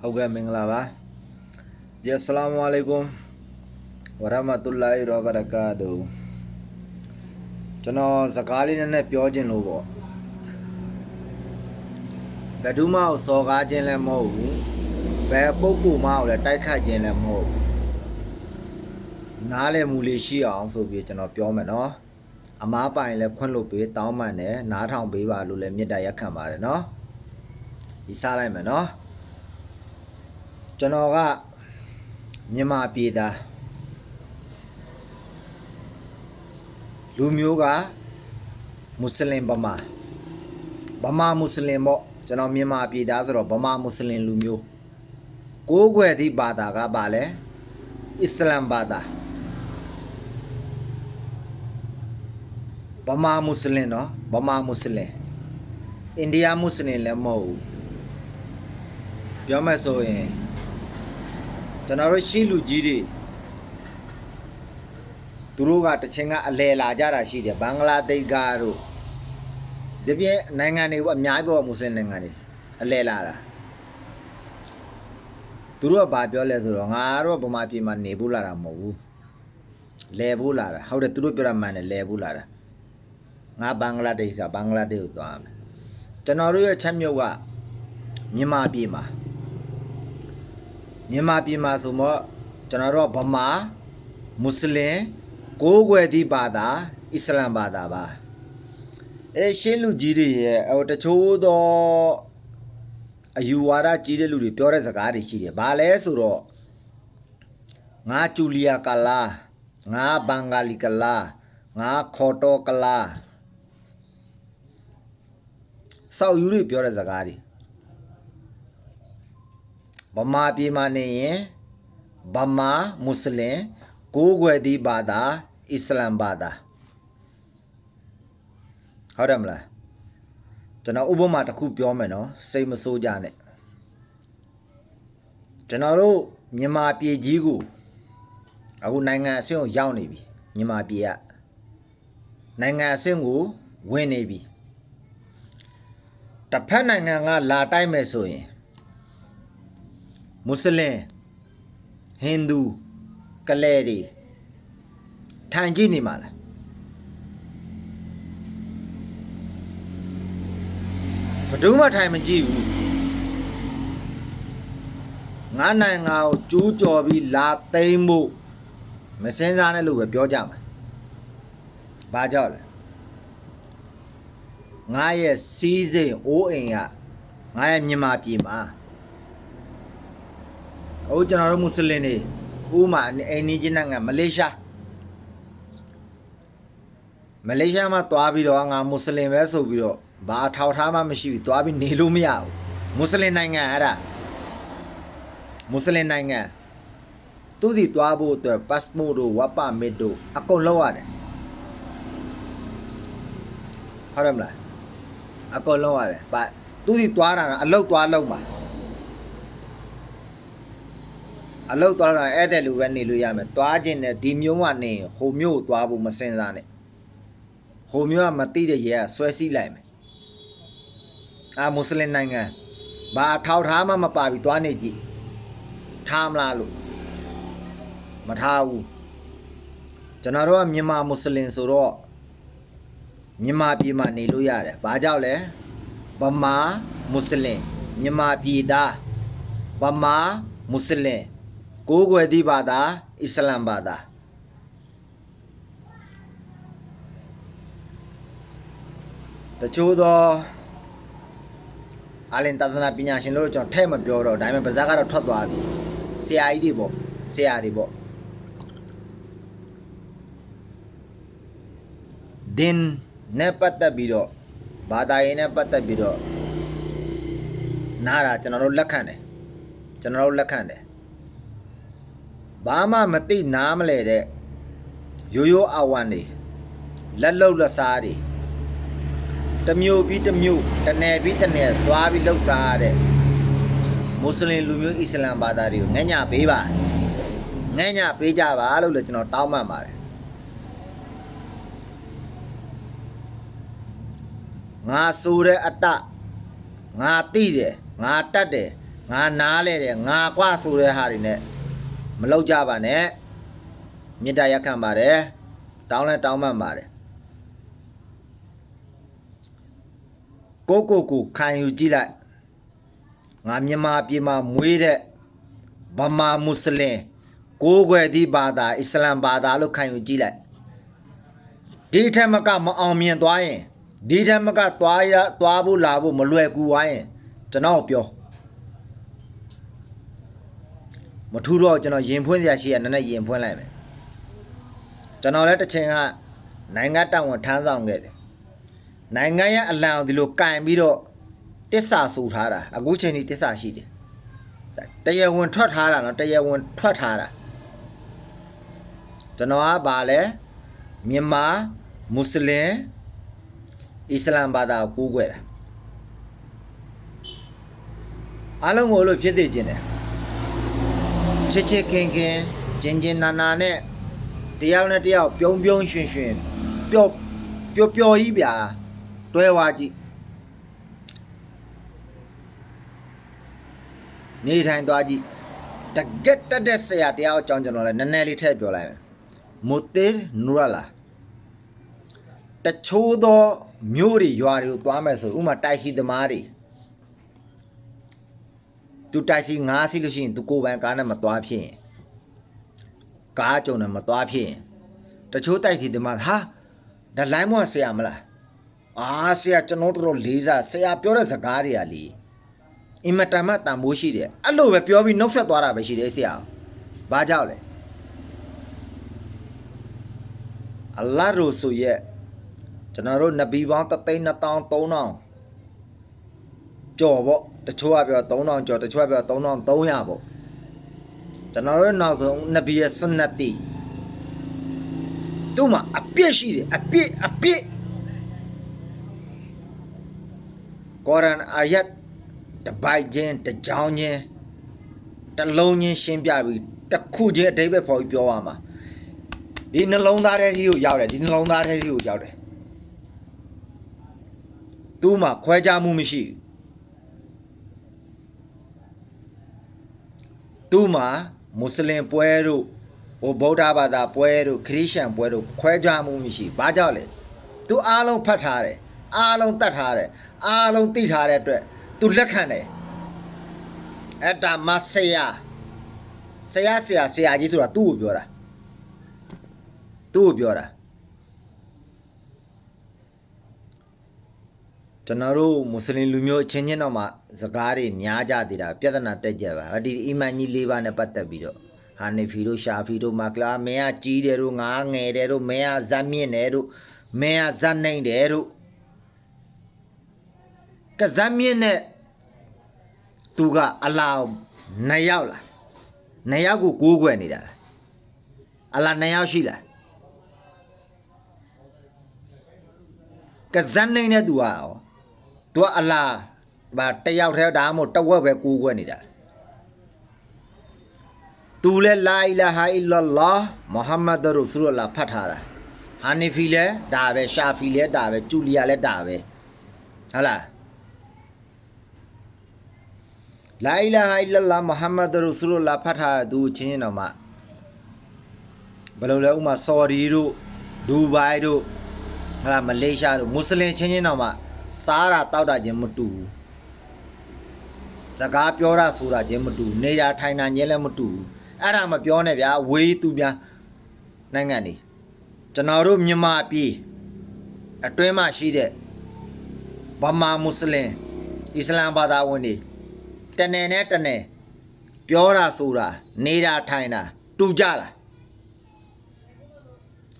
ဟုတ်ကဲ့မင်္ဂလာပါဒီအစ္စလာမ်အလိုင်ကွမ်ဝရဟမတုလာဟီဝဘရကာတူကျွန်တော်စကားလေးနဲ့ပြောခြင်းလို့ပေါ့ဘယ်သူမှစော်ကားခြင်းလည်းမဟုတ်ဘူးဘယ်ပုဂ္ဂိုလ်မှလည်းတိုက်ခတ်ခြင်းလည်းမဟုတ်ဘူးနားလည်မှုလေးရှိအောင်ဆိုပြီးကျွန်တော်ပြောမယ်နော်အမားပိုင်လည်းခွင့်လို့ပေးတောင်းပန်တယ်နားထောင်ပေးပါလို့လည်းမေတ္တာရက်ခံပါတယ်နော်ဒီစားလိုက်မယ်နော်ကျွန်တော်ကမြန်မာပြည်သားလူမျိုးကမွတ်စလင်ဗမာမွတ်စလင်ပေါ့ကျွန်တော်မြန်မာပြည်သားဆိုတော့ဗမာမွတ်စလင်လူမျိုးကိုးကွယ်သည့်ဘာသာကပါလဲအစ္စလာမ်ဘာသာဗမာမွတ်စလင်နော်ဗမာမွတ်စလင်အိန္ဒိယမွတ်စလင်လည်းမဟုတ်ဘူးပြောမယ်ဆိုရင်ကျွန်တော်တို့ရှိလူကြီးတွေသူတို့ကတချင်းကအလဲလာကြတာရှိတယ်ဘင်္ဂလားဒေ့ရှ်ကတို့ဒီပြည့်နိုင်ငံတွေပေါ့အများကြီးပေါ့မွတ်စလင်နိုင်ငံတွေအလဲလာတာသူတို့ကဘာပြောလဲဆိုတော့ငါတို့ဗမာပြည်မှာနေဖို့လာတာမဟုတ်ဘူးလဲဖို့လာတာဟုတ်တယ်သူတို့ပြောတာမှန်တယ်လဲဖို့လာတာငါဘင်္ဂလားဒေ့ရှ်ကိုသွားမယ်ကျွန်တော်တို့ရဲ့ချက်မြုပ်ကမြန်မာပြည်မှာဆိုတော့ကျွန်တော်တို့ဗမာမွတ်စလင်ကိုးကွယ်သည့်ဘာသာအစ္စလာမ်ဘာသာပါရှင်းလူကြီးတွေရဲ့တချို့သောအယူဝါဒကြီးတဲ့လူတွေပြောတဲ့စကားတွေရှိတယ်ဘာလဲဆိုတော့ငါဂျူလီယာကလာငါဘင်္ဂလီကလာငါခေါ်တော်ကလာစောက်ယူတွေပြောတဲ့စကားတွေဗမာပြည်မှာနေရင်ဗမာမွတ်စလင်ကိုးကွယ်သည့်ဘာသာအစ္စလာမ်ဘာသာဟုတ်တယ်မလားကျွန်တော်ဥပမာတစ်ခုပြောမယ်နော်စိတ်မဆိုးကြနဲ့ကျွန်တော်တို့မြန်မာပြည်ကြီးကိုအခုနိုင်ငံအဆင့်ကိုရောက်နေပြီမြန်မာပြည်ကနိုင်ငံအဆင့်ကိုဝင်နေပြီတစ်ဖက်နိုင်ငံကလာတိုက်မယ်ဆိုရင်မွတ်စလင်ဟိန္ဒူကလဲတွေထိုင်ကြည့်နေမှာလားဘယ်သူမှထိုင်မကြည့်ဘူးငါနိုင်ငံကိုကျူးကျော်ပြီးလာသိမ်းဖို့မစင်းစားနဲ့လို့ပဲပြောကြမှာဘာကြောက်လဲငါရဲ့စီးစိမ်အိုးအိမ်ကငါရဲ့မြန်မာပြည်မှာကျွန်တော်တို့မွတ်စလင်တွေဥမာအိန္ဒိယနိုင်ငံမလေးရှားမှာသွားပြီးတော့ငါမွတ်စလင်ပဲဆိုပြီးတော့ဘာထောက်ထားမှမရှိဘူးသွားပြီးနေလို့မရဘူးမွတ်စလင်နိုင်ငံအဲ့ဒါမွတ်စလင်နိုင်ငံသူစီသွားဖို့အတွက် passport တို့ work permit တို့အကုန်လုံးရတယ်ဟုတ်တယ်မလားအကုန်လုံးရတယ်သူစီသွားတာအလုပ်သွားလုပ်ပါအလုပ်သွားတော့အဲ့တဲ့လူပဲနေလို့ရမယ်သွားခြင်းနဲ့ဒီမျိုးကနေဟိုမျိုးကိုသွားဖို့မစင်စားနဲ့ဟိုမျိုးကမသိတဲ့ရဲကဆွဲစီးလိုက်မယ်မွတ်စလင်နိုင်ငံဘာထောက်ထားမှမပါပြီးသွားနေကြည့်ထားမလားလို့မထားဘူးကျွန်တော်တို့ကမြန်မာမွတ်စလင်ဆိုတော့မြန်မာပြည်မှာနေလို့ရတယ်ဘာကြောင့်လဲဗမာမွတ်စလင်မြန်မာပြည်သားဗမာမွတ်စလင်ကိုးကွယ်သည့်ဘာသာအစ္စလာမ်ဘာသာတချို့သောအလင်သာသနာပညာရှင်တို့ကျွန်တော်ထဲ့မပြောတော့ဒါပေမဲ့ဗဇက်ကတော့ထွက်သွားပြီဆရာကြီးတွေပေါ့ဒင်နဲ့ပတ်သက်ပြီးတော့ဘာသာရေးနဲ့ပတ်သက်ပြီးတော့နားတာကျွန်တော်တို့လက်ခံတယ်ဘာမှမသိနားမလဲတဲ့ရိုးအဝမ်းတွေလက်လုံလက်စားတွေတမျိုးပြီးတမျိုးတနယ်ပြီးတနယ်သွားပြီးလှုပ်စားရတဲ့မွတ်စလင်လူမျိုးအစ္စလာမ်ဘာသာတွေကိုငဲ့ညပေးပါငဲ့ညပေးကြပါလို့လည်းကျွန်တော်တောင်းပန်ပါတယ်ငါဆိုတဲ့အတငါသိတယ်ငါတတ်တယ် ငါနားလဲတယ်ငါကွာဆိုတဲ့ဟာတွေနဲ့မလောက်ကြပါနဲ့မေတ္တာရက်ခံပါတယ်တောင်းလဲတောင်းမှန်ပါတယ်ကိုခံယူကြည့်လိုက်ငါမြန်မာပြည်မှာမွေးတဲ့ဗမာမွတ်စလင်ကိုးကွယ်သည့်ဘာသာအစ္စလမ်ဘာသာလို့ခံယူကြည့်လိုက်ဒီထက်မကမအောင်မြင်သွားရင်ဒီထက်မကသွားဖို့လာဖို့မလွယ်ကူသွားရင်ကျွန်တော်ပြောမထူတော့ကျွန်တော်ရင်ဖွင့်စရာရှိရနည်းနည်းရင်ဖွင့်လိုက်မယ်ကျွန်တော်လည်းတစ်ချိန်ကနိုင်ငံတောင်ဝန်ထမ်းဆောင်ခဲ့တယ်နိုင်ငံရဲ့အလံကိုဒီလိုကင်ပြီးတော့တစ္ဆာဆူထားတာအခုချိန်ဒီတစ္ဆာရှိတယ်တရားဝင်ထွက်ထားတာနော်တရားဝင်ထွက်ထားတာကျွန်တော်ကဗာလဲမြန်မာမွတ်စလင်အစ္စလမ်ဘာသာကိုကိုးကွယ်တာအားလုံးကိုလို့ဖြစ်စေခြင်းတယ်ချစ်ခင်ကျင်နာနာနဲ့တယောက်နဲ့တယောက်ပြုံးရွှင်ပျော်ကြီးဗျာတွဲဝါကြည့်နေထိုင်သွားကြည့်တကက်တက်တဲ့ဆရာတရားအကြောင်းကျွန်တော်လည်းနည်းနည်းလေးထည့်ပြောလိုက်မယ်မုတေနူရလာတချို့သောမြို့တွေရွာတွေကိုသွားမယ်ဆိုဥမာတိုက်စီသမားတွေသူတိုက်စီ9စီးလို့ရှိရင်သူကိုယ်ပိုင်ကားနဲ့မသွားဖြစ်ရင်ကားကြုံနဲ့မသွားဖြစ်ရင်တချို့တိုက်စီသမားဟာဒါလိုင်းမောဆရာမလားဆရာကျွန်တော်တို့လေးစားဆရာပြောတဲ့စကားတွေကလေအင်မတန်မှတန်ဖိုးရှိတယ်အဲ့လိုပဲပြောပြီးနှုတ်ဆက်သွားတာပဲရှိတယ်ဆရာဘာကြောက်လဲအလ္လာဟ်ရိုဆိုရဲ့ကျွန်တော်တို့နဗီပေါင်း3,200,300ကျော်ပေါ့တချို့ကပြော3,000ကျော်တချို့ကပြော3,300ပေါ့ကျွန်တော်တို့နောက်ဆုံးနဗီရဲ့ဆွနတ်တီသူ့မှာအပြည့်ရှိတယ်အပြည့်ကုရ်အာန်အာယတ်တပိုက်ချင်းတကြောင်းချင်းတလုံးချင်းရှင်းပြပြီးတစ်ခုချင်းအဓိပ္ပာယ်ဖော်ပြီးပြောရမှာဒီနှလုံးသားထဲကြီးကိုရောက်တယ်ဒီနှလုံးသားထဲကြီးကိုရောက်တယ်သူ့မှာခွဲခြားမှုမရှိသူ့မှာမွတ်စလင်ပွဲတို့ဗုဒ္ဓဘာသာပွဲတို့ခရစ်ယာန်ပွဲတို့ခွဲခြားမှုမရှိဘာကြောင့်လဲသူအားလုံးဖတ်ထားတယ်အားလုံးတတ်ထားတယ်အားလုံးသိထားတဲ့အတွက်သူလက်ခံတယ်အဲ့ဒါမဆရာကြီးဆိုတာသူ့ကိုပြောတာကျွန်တော်တို့မွတ်စလင်လူမျိုးအချင်းချင်းတော့မှစကားတွေများကြသေးတာပြဿနာတက်ကြပါဒီအီမန်ကြီး၄ပါးနဲ့ပတ်သက်ပြီးတော့ဟာနေဖီတို့ရှာဖီတို့မကလာမင်းကကြီးတယ်တို့ငါငယ်တယ်တို့မင်းကဇက်မြင့်တယ်တို့မင်းကဇက်နှိမ့်တယ်တို့ကဇက်မြင့်နဲ့သူကအလာ2ယောက်လား2ယောက်ကိုကိုးကွယ်နေတာလားအလာ2ယောက်ရှိလားကဇက်နှိမ့်တဲ့သူကအလာဘာတယောက်တည်းဒါမှမဟုတ်တဝက်ပဲကိုးကွယ်နေတာသူလဲလာအီလာဟာအီလလာမုဟမ္မဒ်ရူဆူလလာဖတ်ထားတာဟာနီဖီလဲဒါပဲရှာဖီလဲဒါပဲဂျူလီယာလဲဒါပဲဟုတ်လားလာအီလာဟာအီလလာမုဟမ္မဒ်ရူဆူလလာဖတ်ထားသူချင်းတော်မှာဘယ်လိုလဲဥမာဆော်ဒီတို့ဒူဘိုင်တို့ဟာမလေးရှားတို့မွတ်စလင်ချင်းတော်မှာစားတာတောက်တာချင်းမတူဘူးစကားပြောတာဆိုတာချင်းမတူနေတာထိုင်တာချင်းလည်းမတူဘူးအဲ့ဒါမပြောနဲ့ဗျာဝေးသူများနိုင်ငံနေကျွန်တော်တို့မြန်မာပြည်အတွင်းမှာရှိတဲ့ဗမာမွတ်စလင်အစ္စလမ်ဘာသာဝင်တွေတနယ်နဲ့တနယ်ပြောတာဆိုတာနေတာထိုင်တာတူကြလား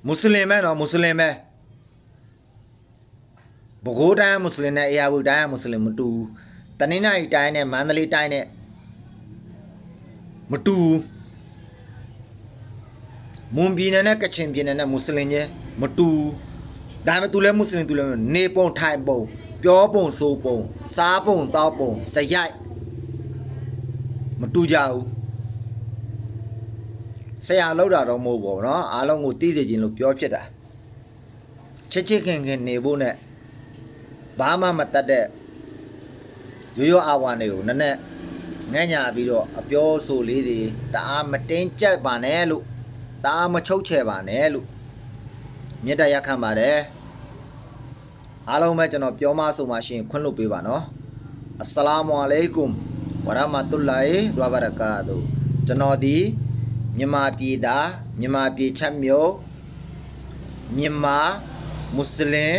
မွတ်စလင်ပဲနော်မွတ်စလင်ပဲဘကိုးတိုင်းမွတ်စလင်နဲ့အေယာဝတီတိုင်းမွတ်စလင်မတူဘူးတနင်္သာရီတိုင်းနဲ့မန္တလေးတိုင်းနဲ့မတူဘူးမွန်ပြည်နယ်နဲ့ကချင်ပြည်နယ်နဲ့မွတ်စလင်ချင်းမတူဒါပေမဲ့သူလည်းမွတ်စလင်သူလည်းနေပုံထိုင်ပုံပြောပုံဆိုပုံစားပုံတောက်ပုံစရိုက်မတူကြဘူးဆရာလောက်တာတော့မဟုတ်ဘူးเนาะအားလုံးကိုသိစေခြင်းလို့ပြောဖြစ်တာချစ်ခင်နေဖို့နဲ့ဘာမှမတတ်တဲ့ရိုးရိုးအာဝါနေကိုနည်းနည်း ငဲ့ညာပြီးတော့အပြောဆိုလေးတွေတအားမတင်းကြပ်ပါနဲ့လို့တအားမချုပ်ချယ်ပါနဲ့လို့မေတ္တာရက်ခံပါတယ်အားလုံးပဲကျွန်တော်ပြောမဆိုမှရှင်ခွင့်လွှတ်ပေးပါနော်အစ္စလာမ်အလိုင်ကွမ်ဝရဟမတုလာဟီဝဘရကာတူကျွန်တော်ဒီမြန်မာပြည်သားမြန်မာပြည်ချက်မြို့မြန်မာမွတ်စလင်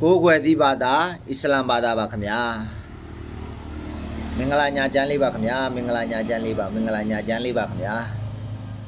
ကိုယ်ွယ်သီးဘာသာအစ္စလာမ်ဘာသာပါခင်ဗျာမင်္ဂလာညာချမ်းလေးပါခင်ဗျာမင်္ဂလာညာချမ်းလေးပါမင်္ဂလာညာချမ်းလေးပါခင်ဗျာ